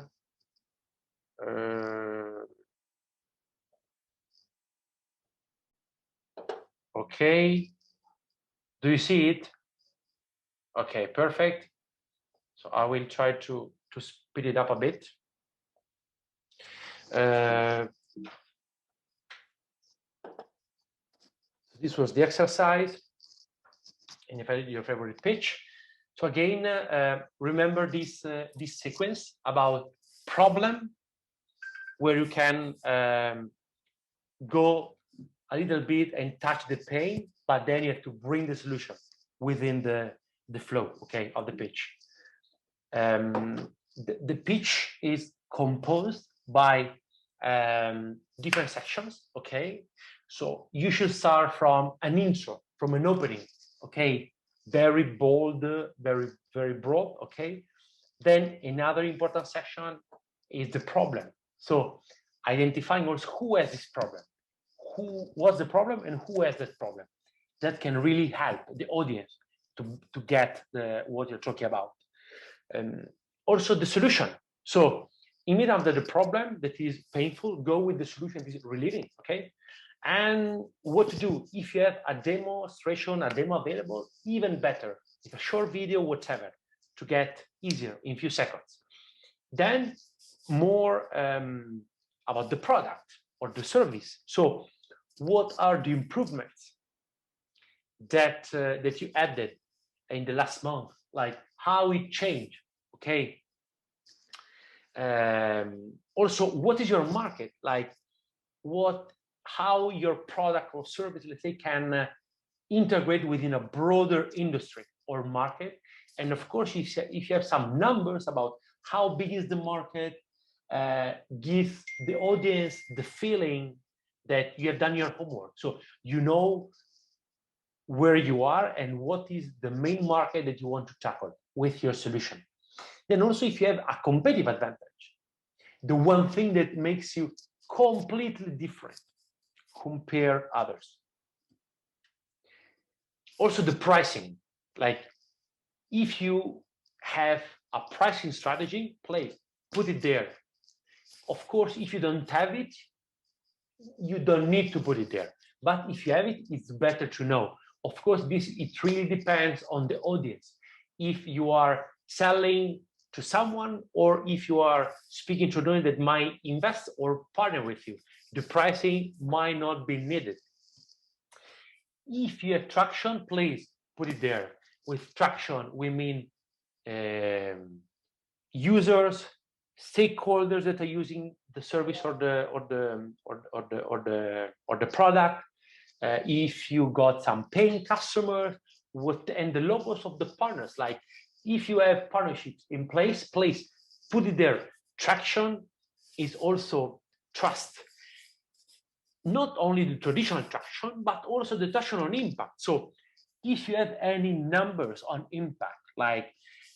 Okay, do you see it? Okay, perfect. So I will try to speed it up a bit. This was the exercise. And if I did your favorite pitch. So again, remember this sequence about problem, where you can go a little bit and touch the pain, but then you have to bring the solution within the flow, okay, of the pitch. The pitch is composed by different sections, okay? So you should start from an intro, from an opening, okay? Very bold, very, very broad, okay? Then another important section is the problem. So identifying also who has this problem, what's the problem and who has that problem. That can really help the audience to get what you're talking about. Also the solution. So immediately after the problem that is painful, go with the solution that is relieving, okay? And what to do if you have a demonstration, a demo available, even better, if a short video, whatever, to get easier in a few seconds. Then more about the product or the service. So what are the improvements that that you added in the last month? Like how it changed, okay? Also, what is your market? Like how your product or service, let's say, can integrate within a broader industry or market. And of course, if you have some numbers about how big is the market, give the audience the feeling that you have done your homework. So you know where you are and what is the main market that you want to tackle with your solution. Then also, if you have a competitive advantage, the one thing that makes you completely different, compare others. Also the pricing, like if you have a pricing strategy, please put it there. Of course, if you don't have it, you don't need to put it there. But if you have it, it's better to know. Of course, it really depends on the audience. If you are selling to someone or if you are speaking to someone that might invest or partner with you, the pricing might not be needed. If you have traction, please put it there. With traction, we mean users, stakeholders that are using the service or the product. If you got some paying customers, and the logos of the partners. Like if you have partnerships in place, please put it there. Traction is also trust. Not only the traditional traction, but also the traction on impact. So if you have any numbers on impact, like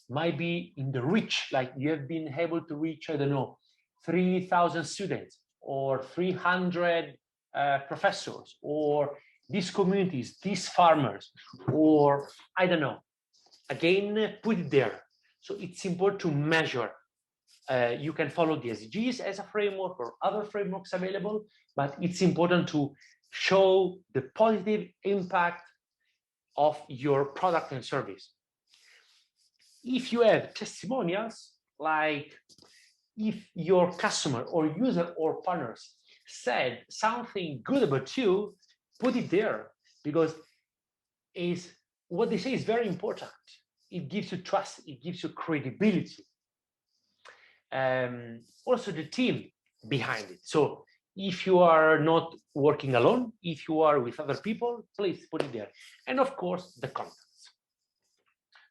might be in the reach, like you have been able to reach, I don't know, 3,000 students or 300 professors, or these communities, these farmers, or I don't know, again, put it there. So it's important to measure. You can follow the SDGs as a framework or other frameworks available, but it's important to show the positive impact of your product and service. If you have testimonials, like if your customer or user or partners said something good about you, put it there, because what they say is very important. It gives you trust, it gives you credibility. Also the team behind it. So if you are not working alone, if you are with other people, please put it there. And of course, the contents.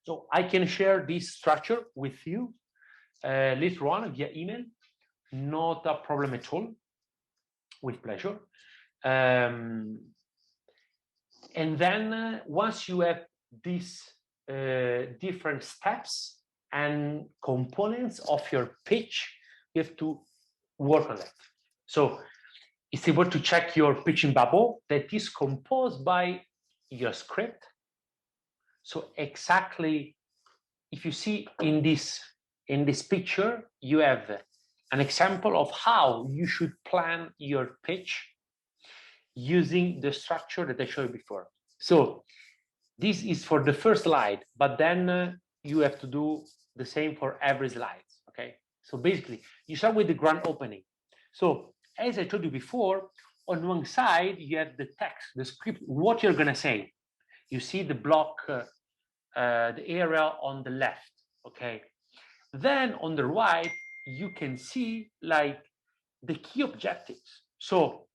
So I can share this structure with you later on via email. Not a problem at all. With pleasure. And then once you have these different steps and components of your pitch, you have to work on that. So it's important to check your pitching bubble that is composed by your script. So exactly, if you see in this picture, you have an example of how you should plan your pitch using the structure that I showed you before. So this is for the first slide, but then you have to do the same for every slide, okay? So basically, you start with the grand opening. So as I told you before, on one side, you have the text, the script, what you're going to say. You see the block, the area on the left, okay? Then on the right, you can see like the key objectives. So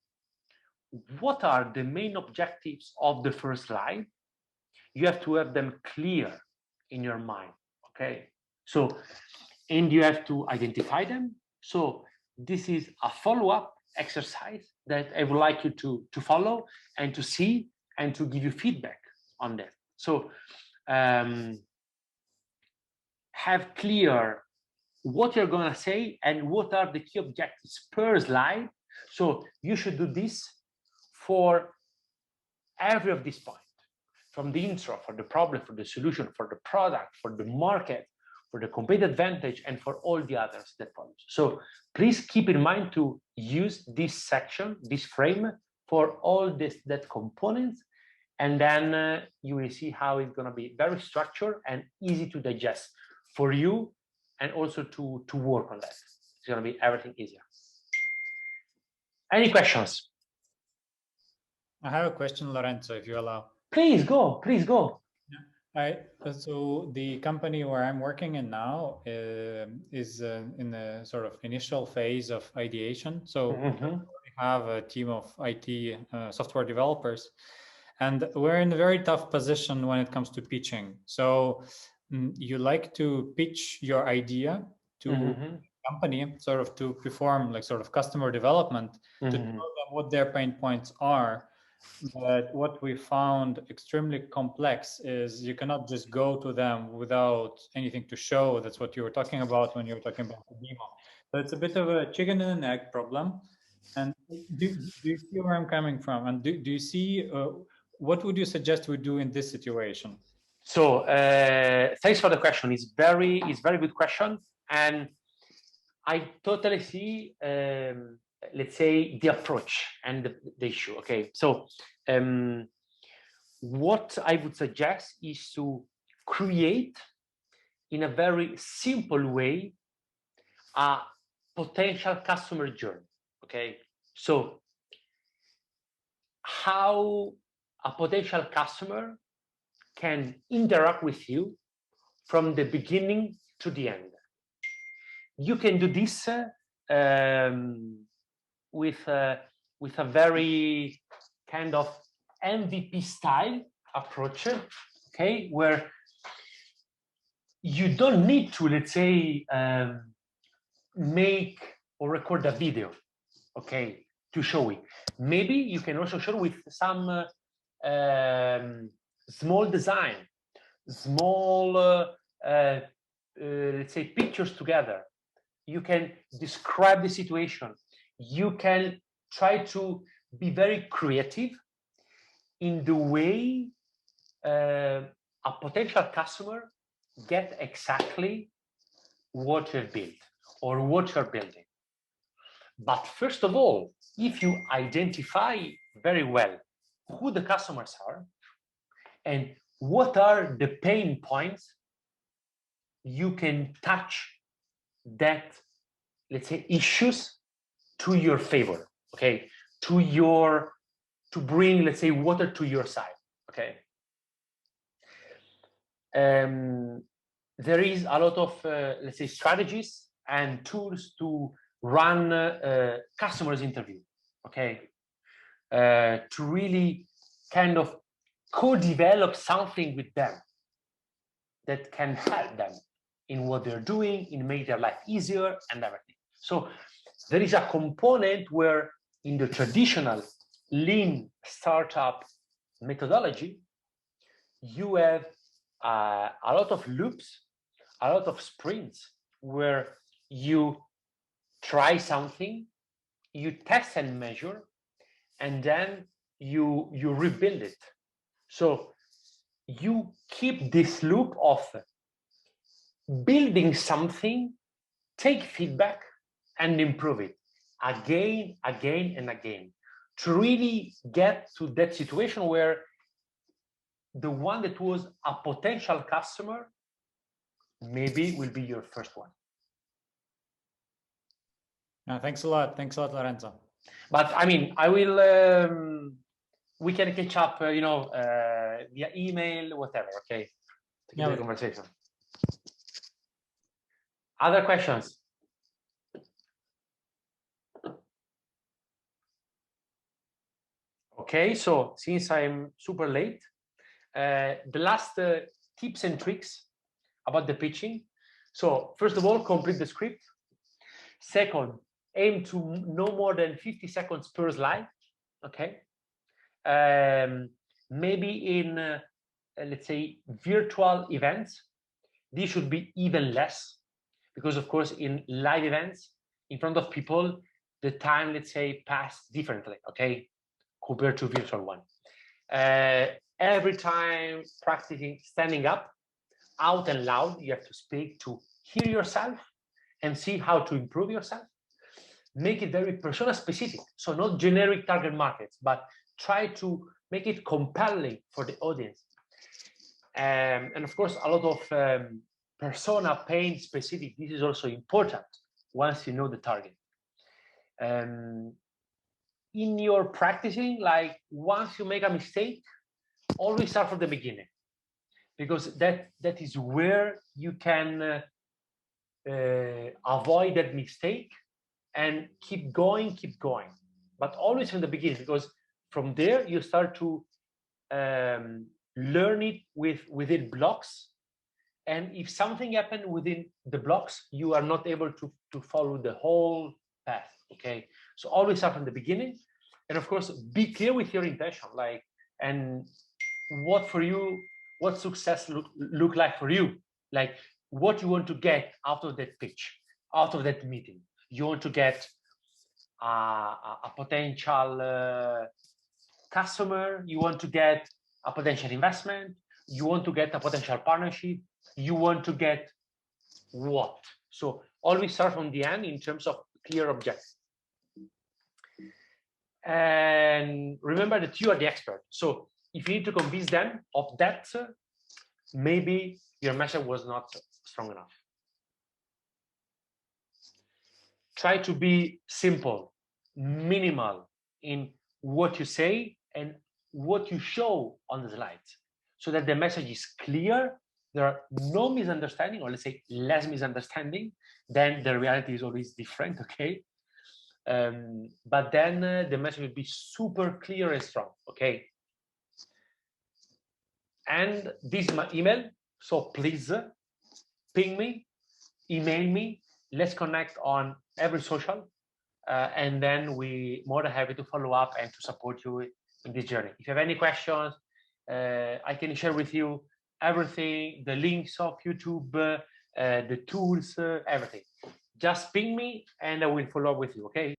what are the main objectives of the first slide? You have to have them clear in your mind, okay? So, and you have to identify them. So this is a follow-up exercise that I would like you to follow and to see and to give you feedback on that. So have clear what you're going to say and what are the key objectives per slide. So you should do this for every of these points, from the intro, for the problem, for the solution, for the product, for the market, for the competitive advantage, and for all the others that follow. So please keep in mind to use this section, this frame, for all that components, and then you will see how it's going to be very structured and easy to digest for you, and also to work on that. It's going to be everything easier. Any questions? I have a question, Lorenzo, if you allow. Please go, please go. So the company where I'm working in now is in the sort of initial phase of ideation. So we have a team of IT software developers, and we're in a very tough position when it comes to pitching. So you like to pitch your idea to the company, sort of to perform like sort of customer development, to tell them what their pain points are. But what we found extremely complex is you cannot just go to them without anything to show. That's what you were talking about when you were talking about the demo. So it's a bit of a chicken and an egg problem. And do you see where I'm coming from? And do you see, what would you suggest we do in this situation? So thanks for the question. It's very good question. And I totally see, let's say, the approach and the issue. Okay, so what I would suggest is to create in a very simple way a potential customer journey. Okay, so how a potential customer can interact with you from the beginning to the end. You can do this with a very kind of MVP style approach, okay, where you don't need to, let's say, make or record a video, okay, to show it. Maybe you can also show with some small design, small, let's say, pictures together. You can describe the situation. You can try to be very creative in the way a potential customer get exactly what you've built or what you're building. But first of all, if you identify very well who the customers are and what are the pain points, you can touch that, let's say, issues to your favor, okay, to bring, let's say, water to your side, okay. There is a lot of, let's say, strategies and tools to run customers interview, okay, to really kind of co-develop something with them that can help them in what they're doing, in make their life easier and everything. So there is a component where in the traditional lean startup methodology, you have a lot of loops, a lot of sprints where you try something, you test and measure, and then you rebuild it. So you keep this loop of building something, take feedback, and improve it again, and again, to really get to that situation where the one that was a potential customer maybe will be your first one. Thanks a lot. Thanks a lot, Lorenzo. But I mean, I will. We can catch up, via email, whatever. Okay, to keep the conversation. Other questions? Okay, so since I'm super late, the last tips and tricks about the pitching. So first of all, complete the script. Second, aim to no more than 50 seconds per slide. Okay. Maybe in, let's say, virtual events, these should be even less, because of course in live events, in front of people, the time, let's say, pass differently, okay, compared to virtual one. Every time practicing standing up, out and loud, you have to speak to hear yourself and see how to improve yourself. Make it very persona specific, so not generic target markets, but try to make it compelling for the audience. And of course, a lot of persona pain specific. This is also important once you know the target. In your practicing, like once you make a mistake, always start from the beginning, because that is where you can avoid that mistake and keep going, but always from the beginning, because from there you start to learn it within blocks. And if something happened within the blocks, you are not able to follow the whole path. Okay, so always start from the beginning, and of course be clear with your intention, like, and what success look like for you, like what you want to get out of that pitch, out of that meeting. You want to get a potential customer, you want to get a potential investment, you want to get a potential partnership, you want to get what? So always start from the end in terms of clear objectives. And remember that you are the expert. So if you need to convince them of that, maybe your message was not strong enough. Try to be simple, minimal in what you say and what you show on the slides, so that the message is clear, there are no misunderstanding, or let's say less misunderstanding. Then the reality is always different, okay? But then the message will be super clear and strong, okay? And this is my email, so please ping me, email me, let's connect on every social, and then we more than happy to follow up and to support you in this journey. If you have any questions, I can share with you everything, the links of YouTube, the tools, everything. Just ping me and I will follow up with you, okay?